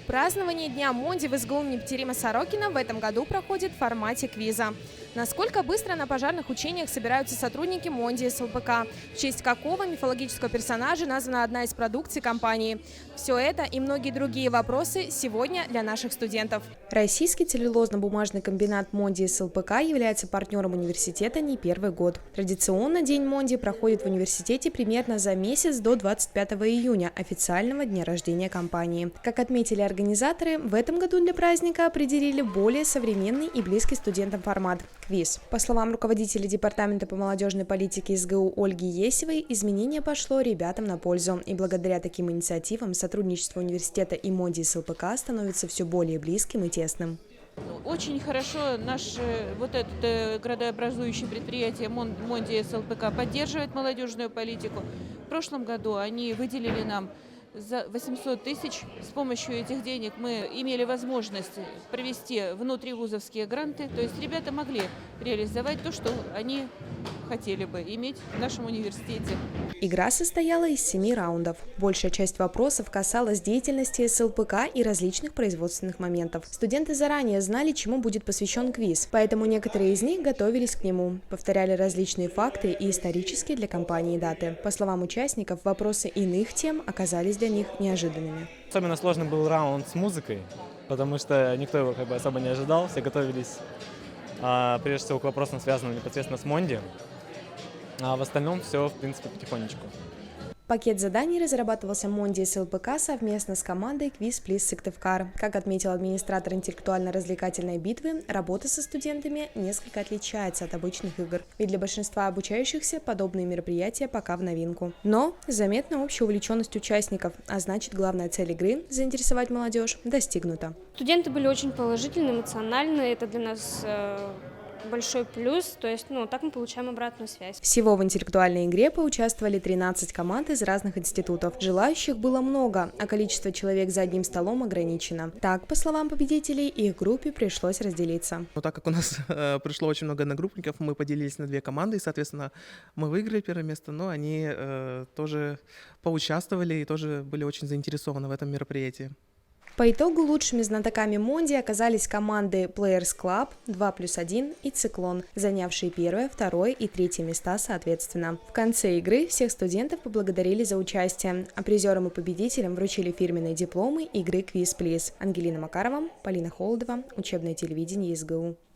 Празднование Дня Монди в СГУ имени Петерима Сорокина в этом году проходит в формате квиза. Насколько быстро на пожарных учениях собираются сотрудники Монди СЛПК? В честь какого мифологического персонажа названа одна из продукций компании? Все это и многие другие вопросы сегодня для наших студентов. Российский целлюлозно-бумажный комбинат Монди СЛПК является партнером университета не первый год. Традиционно День Монди проходит в университете примерно за месяц до 25 июня, официального дня рождения компании. Как отметили организаторы, в этом году для праздника определили более современный и близкий студентам формат – квиз. По словам руководителя департамента по молодежной политике СГУ Ольги Есевой, изменение пошло ребятам на пользу. И благодаря таким инициативам сотрудничество университета и Монди СЛПК становится все более близким и тесным. Очень хорошо наше вот это градообразующее предприятие Монди СЛПК поддерживает молодежную политику. В прошлом году они выделили нам за 800 тысяч. С помощью этих денег мы имели возможность провести внутривузовские гранты. То есть ребята могли реализовать то, что они хотели бы иметь в нашем университете. Игра состояла из 7 раундов. Большая часть вопросов касалась деятельности СЛПК и различных производственных моментов. Студенты заранее знали, чему будет посвящен квиз, поэтому некоторые из них готовились к нему, повторяли различные факты и исторические для компании даты. По словам участников, вопросы иных тем оказались для них неожиданными. Особенно сложный был раунд с музыкой, потому что никто его особо не ожидал, все готовились прежде всего к вопросам, связанным непосредственно с Монди, а в остальном все, в принципе, потихонечку. Пакет заданий разрабатывался Монди СЛПК совместно с командой Quiz Please Сыктывкар. Как отметил администратор интеллектуально-развлекательной битвы, работа со студентами несколько отличается от обычных игр. Ведь для большинства обучающихся подобные мероприятия пока в новинку. Но заметна общая увлеченность участников, а значит, главная цель игры – заинтересовать молодежь – достигнута. Студенты были очень положительны, эмоциональны. Это для нас большой плюс, то есть, так мы получаем обратную связь. Всего в интеллектуальной игре поучаствовали 13 команд из разных институтов. Желающих было много, а количество человек за одним столом ограничено. Так, по словам победителей, их группе пришлось разделиться. Так как у нас пришло очень много одногруппников, мы поделились на 2 команды, и, соответственно, мы выиграли первое место, но они тоже поучаствовали и тоже были очень заинтересованы в этом мероприятии. По итогу лучшими знатоками Монди оказались команды Players Club, 2+1 и Циклон, занявшие 1, 2 и 3 места соответственно. В конце игры всех студентов поблагодарили за участие, а призерам и победителям вручили фирменные дипломы игры Quiz Please. Ангелина Макарова, Полина Холодова, учебное телевидение СГУ.